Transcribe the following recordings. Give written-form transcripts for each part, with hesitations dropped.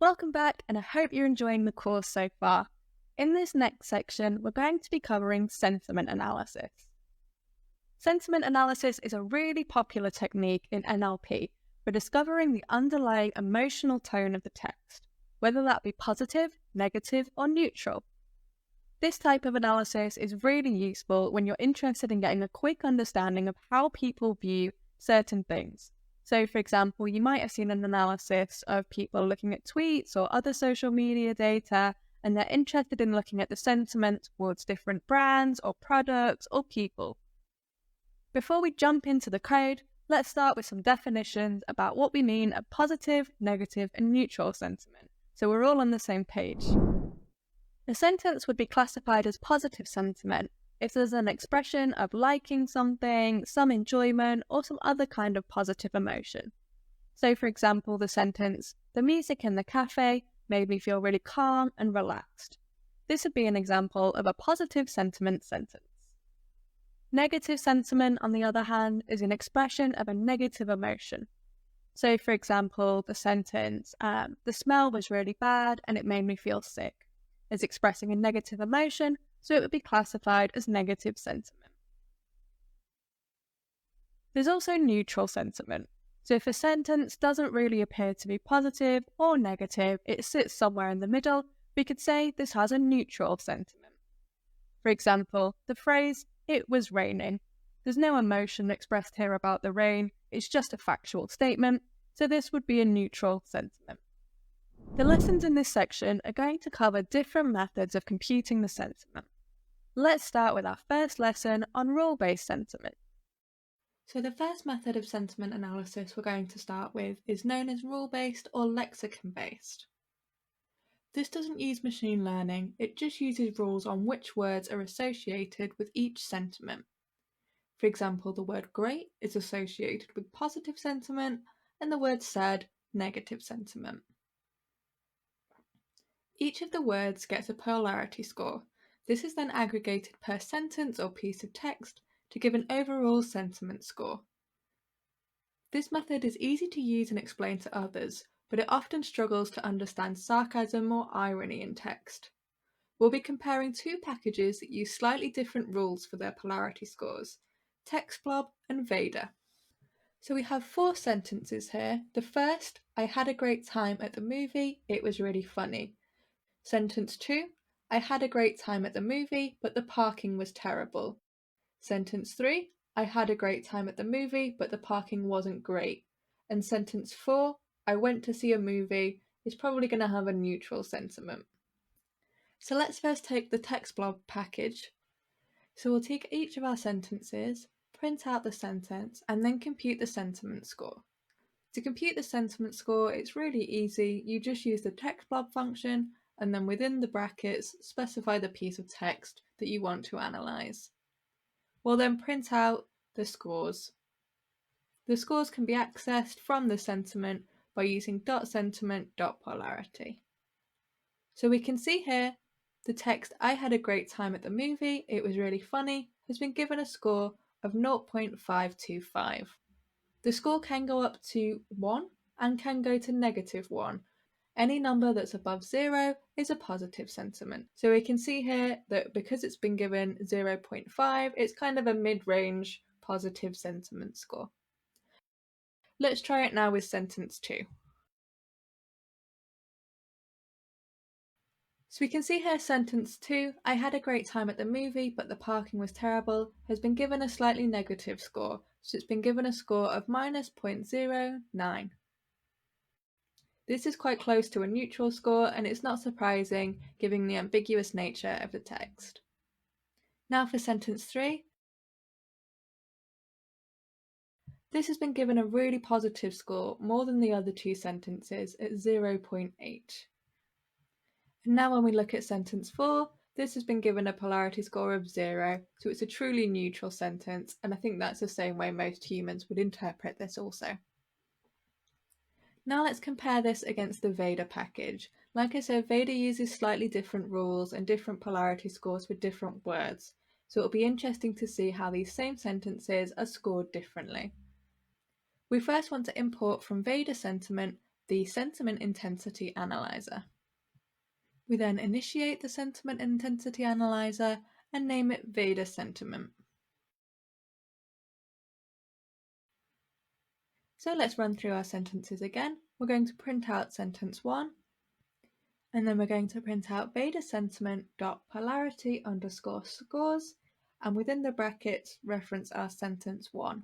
Welcome back, and I hope you're enjoying the course so far. In this next section, we're going to be covering sentiment analysis. Sentiment analysis is a really popular technique in NLP for discovering the underlying emotional tone of the text, whether that be positive, negative, or neutral. This type of analysis is really useful when you're interested in getting a quick understanding of how people view certain things. So, for example, you might have seen an analysis of people looking at tweets or other social media data, and they're interested in looking at the sentiment towards different brands or products or people. Before we jump into the code, let's start with some definitions about what we mean a positive, negative, and neutral sentiment, so we're all on the same page. A sentence would be classified as positive sentiment if there's an expression of liking something, some enjoyment, or some other kind of positive emotion. So, for example, the sentence, "The music in the cafe made me feel really calm and relaxed." This would be an example of a positive sentiment sentence. Negative sentiment, on the other hand, is an expression of a negative emotion. So, for example, the sentence, "The smell was really bad and it made me feel sick," is expressing a negative emotion, so it would be classified as negative sentiment. There's also neutral sentiment. So if a sentence doesn't really appear to be positive or negative, it sits somewhere in the middle, we could say this has a neutral sentiment. For example, the phrase, "It was raining." There's no emotion expressed here about the rain, it's just a factual statement, so this would be a neutral sentiment. The lessons in this section are going to cover different methods of computing the sentiment. Let's start with our first lesson on rule-based sentiment. So the first method of sentiment analysis we're going to start with is known as rule-based or lexicon-based. This doesn't use machine learning, it just uses rules on which words are associated with each sentiment. For example, the word great is associated with positive sentiment and the word sad, negative sentiment. Each of the words gets a polarity score. This is then aggregated per sentence or piece of text to give an overall sentiment score. This method is easy to use and explain to others, but it often struggles to understand sarcasm or irony in text. We'll be comparing two packages that use slightly different rules for their polarity scores, TextBlob and Vader. So we have 4 sentences here. The first, "I had a great time at the movie, it was really funny." Sentence 2, "I had a great time at the movie, but the parking was terrible." Sentence 3, "I had a great time at the movie, but the parking wasn't great." And sentence 4, "I went to see a movie," is probably going to have a neutral sentiment. So let's first take the TextBlob package. So we'll take each of our sentences, print out the sentence, and then compute the sentiment score. To compute the sentiment score, it's really easy. You just use the TextBlob function, and then within the brackets, specify the piece of text that you want to analyse. We'll then print out the scores. The scores can be accessed from the sentiment by using .sentiment.polarity. So we can see here the text, "I had a great time at the movie, it was really funny," has been given a score of 0.525. The score can go up to 1 and can go to -1. Any number that's above 0 is a positive sentiment. So we can see here that because it's been given 0.5, it's kind of a mid-range positive sentiment score. Let's try it now with sentence 2. So we can see here sentence 2, "I had a great time at the movie, but the parking was terrible," has been given a slightly negative score. So it's been given a score of -0.09. This is quite close to a neutral score, and it's not surprising given the ambiguous nature of the text. Now for sentence 3. This has been given a really positive score, more than the other 2 sentences, at 0.8. And now when we look at sentence 4, this has been given a polarity score of 0, so it's a truly neutral sentence, and I think that's the same way most humans would interpret this also. Now let's compare this against the Vader package. Like I said, Vader uses slightly different rules and different polarity scores for different words, so it'll be interesting to see how these same sentences are scored differently. We first want to import from Vader sentiment the Sentiment Intensity Analyzer. We then initiate the Sentiment Intensity Analyzer and name it Veda Sentiment. So let's run through our sentences again. We're going to print out sentence 1, and then we're going to print out Veda Sentiment.polarity underscore scores, and within the brackets reference our sentence 1.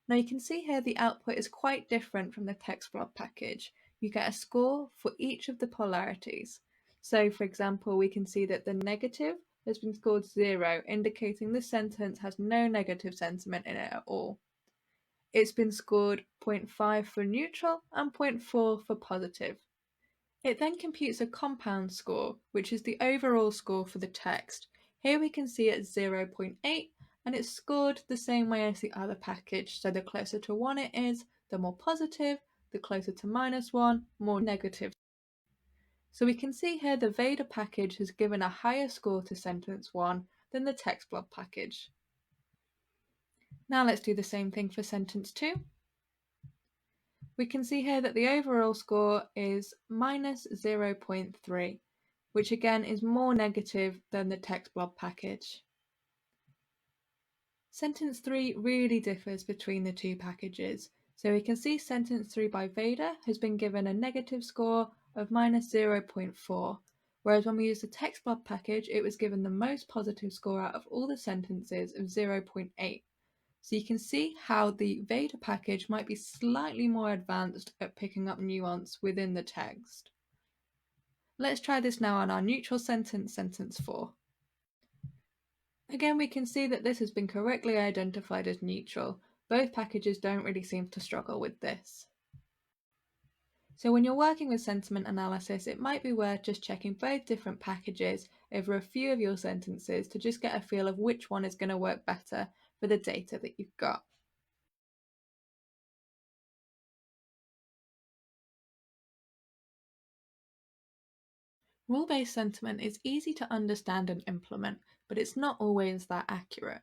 Now you can see here the output is quite different from the text blob package. You get a score for each of the polarities. So for example, we can see that the negative has been scored 0, indicating this sentence has no negative sentiment in it at all. It's been scored 0.5 for neutral and 0.4 for positive. It then computes a compound score, which is the overall score for the text. Here we can see it's 0.8, and it's scored the same way as the other package. So the closer to 1 it is, the more positive, the closer to -1, more negative. So we can see here the Veda package has given a higher score to sentence 1 than the text blob package. Now let's do the same thing for sentence 2. We can see here that the overall score is -0.3, which again is more negative than the text blob package. Sentence 3 really differs between the two packages, so we can see sentence 3 by Veda has been given a negative score of -0.4, whereas when we use the text blob package it was given the most positive score out of all the sentences of 0.8. So you can see how the Veda package might be slightly more advanced at picking up nuance within the text. Let's try this now on our neutral sentence, sentence 4. Again, we can see that this has been correctly identified as neutral. Both packages don't really seem to struggle with this. So when you're working with sentiment analysis, it might be worth just checking both different packages over a few of your sentences to just get a feel of which one is going to work better for the data that you've got. Rule-based sentiment is easy to understand and implement, but it's not always that accurate.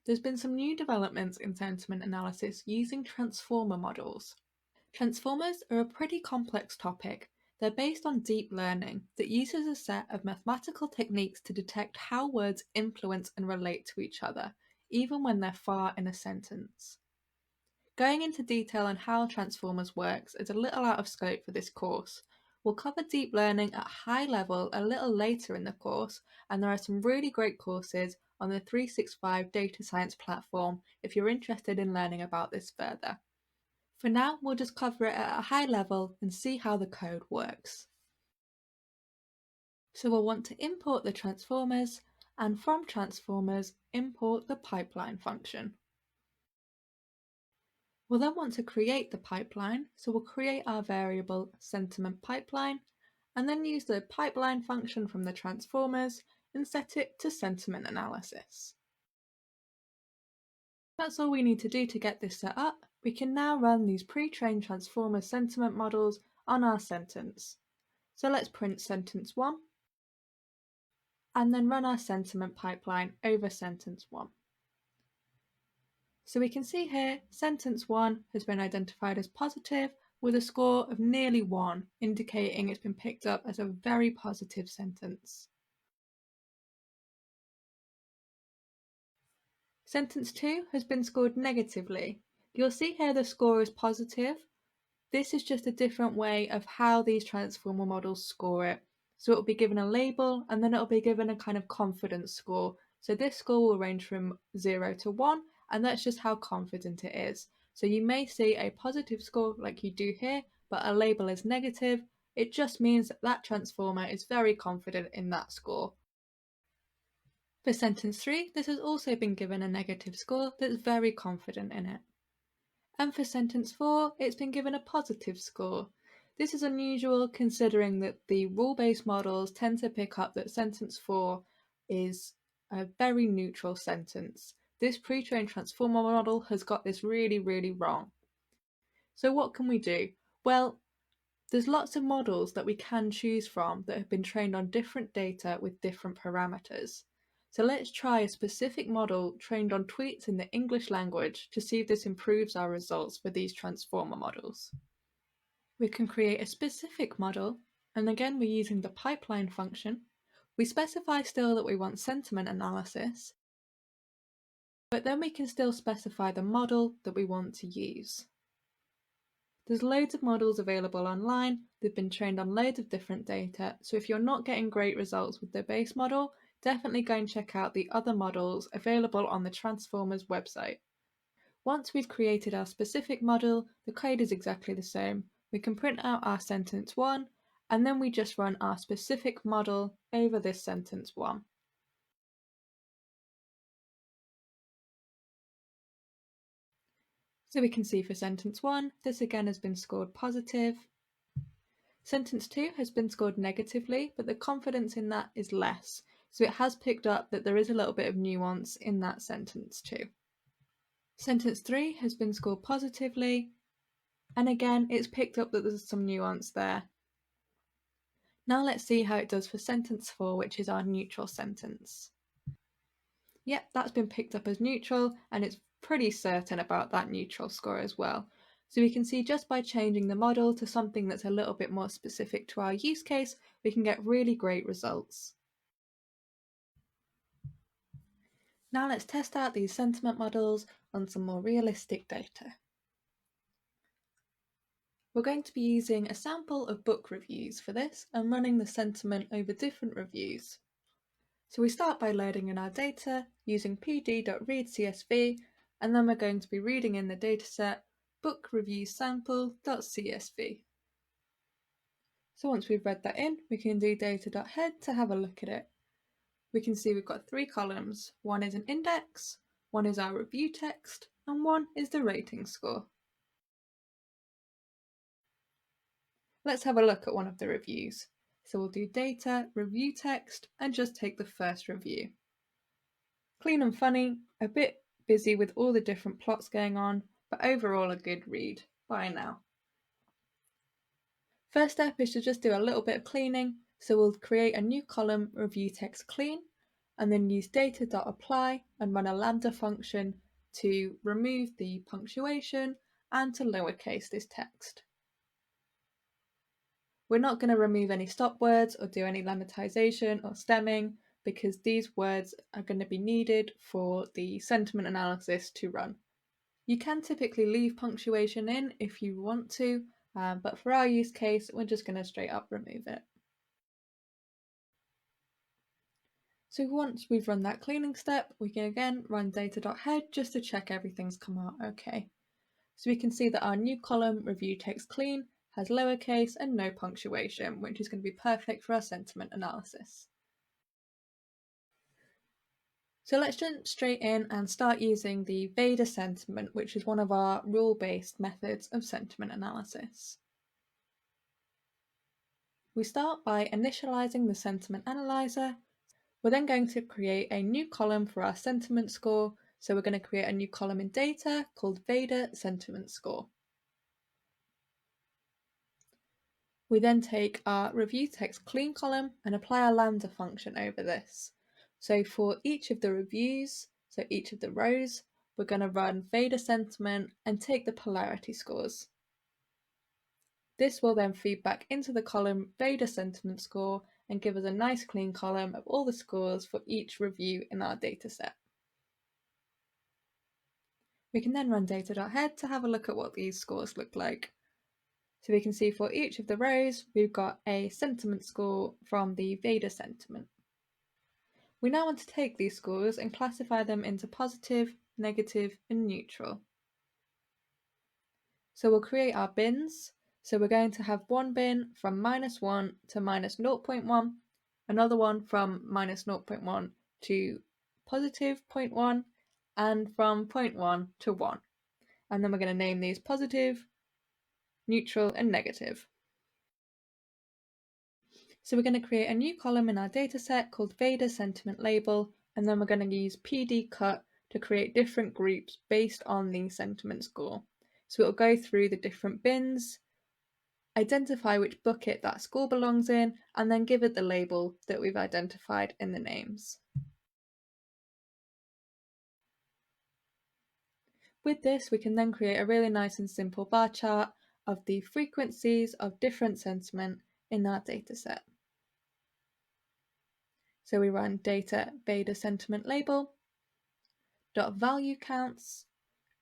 There's been some new developments in sentiment analysis using transformer models. Transformers are a pretty complex topic. They're based on deep learning that uses a set of mathematical techniques to detect how words influence and relate to each other, even when they're far in a sentence. Going into detail on how transformers works is a little out of scope for this course. We'll cover deep learning at high level a little later in the course, and there are some really great courses on the 365 data science platform if you're interested in learning about this further. For now, we'll just cover it at a high level and see how the code works. So we'll want to import the transformers, and from transformers, import the pipeline function. We'll then want to create the pipeline, so we'll create our variable sentiment pipeline, and then use the pipeline function from the transformers and set it to sentiment analysis. That's all we need to do to get this set up. We can now run these pre-trained transformer sentiment models on our sentence. So let's print sentence 1, and then run our sentiment pipeline over sentence 1. So we can see here, sentence 1 has been identified as positive with a score of nearly 1, indicating it's been picked up as a very positive sentence. Sentence 2 has been scored negatively. You'll see here the score is positive. This is just a different way of how these transformer models score it. So it'll be given a label and then it'll be given a kind of confidence score. So this score will range from 0 to 1, and that's just how confident it is. So you may see a positive score like you do here, but a label is negative. It just means that that transformer is very confident in that score. For sentence 3, this has also been given a negative score that's very confident in it. And for sentence 4, it's been given a positive score. This is unusual considering that the rule-based models tend to pick up that sentence 4 is a very neutral sentence. This pre-trained transformer model has got this really, really wrong. So what can we do? Well, there's lots of models that we can choose from that have been trained on different data with different parameters. So let's try a specific model trained on tweets in the English language to see if this improves our results for these transformer models. We can create a specific model, and again we're using the pipeline function. We specify still that we want sentiment analysis, but then we can still specify the model that we want to use. There's loads of models available online. They've been trained on loads of different data, so if you're not getting great results with the base model, definitely go and check out the other models available on the Transformers website. Once we've created our specific model, the code is exactly the same. We can print out our sentence 1, and then we just run our specific model over this sentence 1. So we can see for sentence 1, this again has been scored positive. Sentence 2 has been scored negatively, but the confidence in that is less, so it has picked up that there is a little bit of nuance in that sentence too. Sentence 3 has been scored positively, and again it's picked up that there's some nuance there. Now let's see how it does for sentence 4, which is our neutral sentence. Yep, that's been picked up as neutral, and it's pretty certain about that neutral score as well. So we can see just by changing the model to something that's a little bit more specific to our use case, we can get really great results. Now let's test out these sentiment models on some more realistic data. We're going to be using a sample of book reviews for this and running the sentiment over different reviews. So we start by loading in our data using pd.readcsv, and then we're going to be reading in the dataset bookreviewsample.csv. So once we've read that in, we can do data.head to have a look at it. We can see we've got 3 columns. One is an index, one is our review text, and one is the rating score. Let's have a look at one of the reviews. So we'll do data, review text, and just take the first review. Clean and funny, a bit busy with all the different plots going on, but overall a good read. Bye now. First step is to just do a little bit of cleaning, so we'll create a new column, review text clean, and then use data.apply and run a lambda function to remove the punctuation and to lowercase this text. We're not going to remove any stop words or do any lemmatization or stemming because these words are going to be needed for the sentiment analysis to run. You can typically leave punctuation in if you want to, but for our use case, we're just going to straight up remove it. So once we've run that cleaning step, we can again run data.head just to check everything's come out okay. So we can see that our new column, review text clean, has lowercase and no punctuation, which is going to be perfect for our sentiment analysis. So let's jump straight in and start using the Vader sentiment, which is one of our rule-based methods of sentiment analysis. We start by initializing the sentiment analyzer. We're then going to create a new column for our sentiment score. So we're going to create a new column in data called Vader sentiment score. We then take our review text clean column and apply our lambda function over this. So for each of the reviews, so each of the rows, we're going to run Vader sentiment and take the polarity scores. This will then feed back into the column Vader sentiment score and give us a nice clean column of all the scores for each review in our dataset. We can then run data.head to have a look at what these scores look like. So we can see for each of the rows, we've got a sentiment score from the Vader sentiment. We now want to take these scores and classify them into positive, negative, and neutral. So we'll create our bins. So we're going to have one bin from -1 to -0.1, another one from -0.1 to positive 0.1, and from 0.1 to 1. And then we're going to name these positive, neutral, and negative. So we're going to create a new column in our dataset called Vader Sentiment Label, and then we're going to use pd_cut to create different groups based on the sentiment score. So it'll go through the different bins, identify which bucket that score belongs in, and then give it the label that we've identified in the names. With this, we can then create a really nice and simple bar chart of the frequencies of different sentiment in our dataset. So we run data Veda sentiment label dot value counts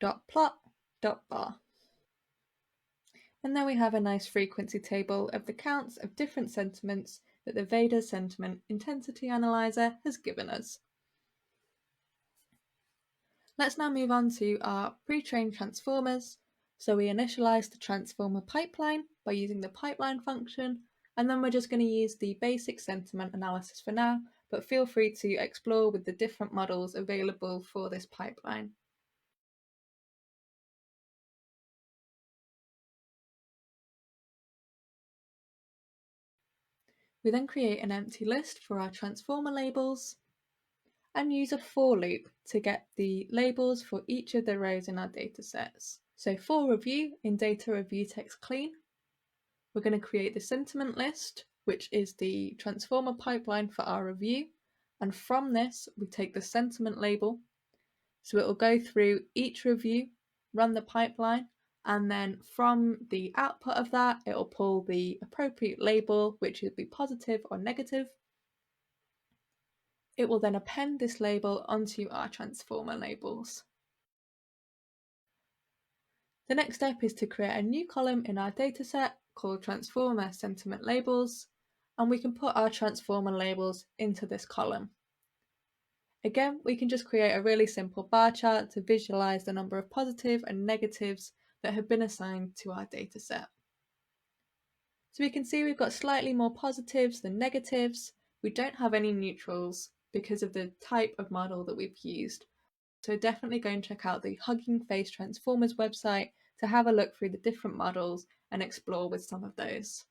dot plot dot bar. And then we have a nice frequency table of the counts of different sentiments that the Veda sentiment intensity analyzer has given us. Let's now move on to our pre-trained transformers. So we initialize the transformer pipeline by using the pipeline function, and then we're just going to use the basic sentiment analysis for now, but feel free to explore with the different models available for this pipeline. We then create an empty list for our transformer labels and use a for loop to get the labels for each of the rows in our datasets. So for review in data review text clean, we're going to create the sentiment list, which is the transformer pipeline for our review. And from this, we take the sentiment label. So it will go through each review, run the pipeline, and then from the output of that, it will pull the appropriate label, which will be positive or negative. It will then append this label onto our transformer labels. The next step is to create a new column in our dataset called Transformer Sentiment Labels, and we can put our transformer labels into this column. Again, we can just create a really simple bar chart to visualize the number of positive and negatives that have been assigned to our dataset. So we can see we've got slightly more positives than negatives. We don't have any neutrals because of the type of model that we've used. So definitely go and check out the Hugging Face Transformers website to have a look through the different models and explore with some of those.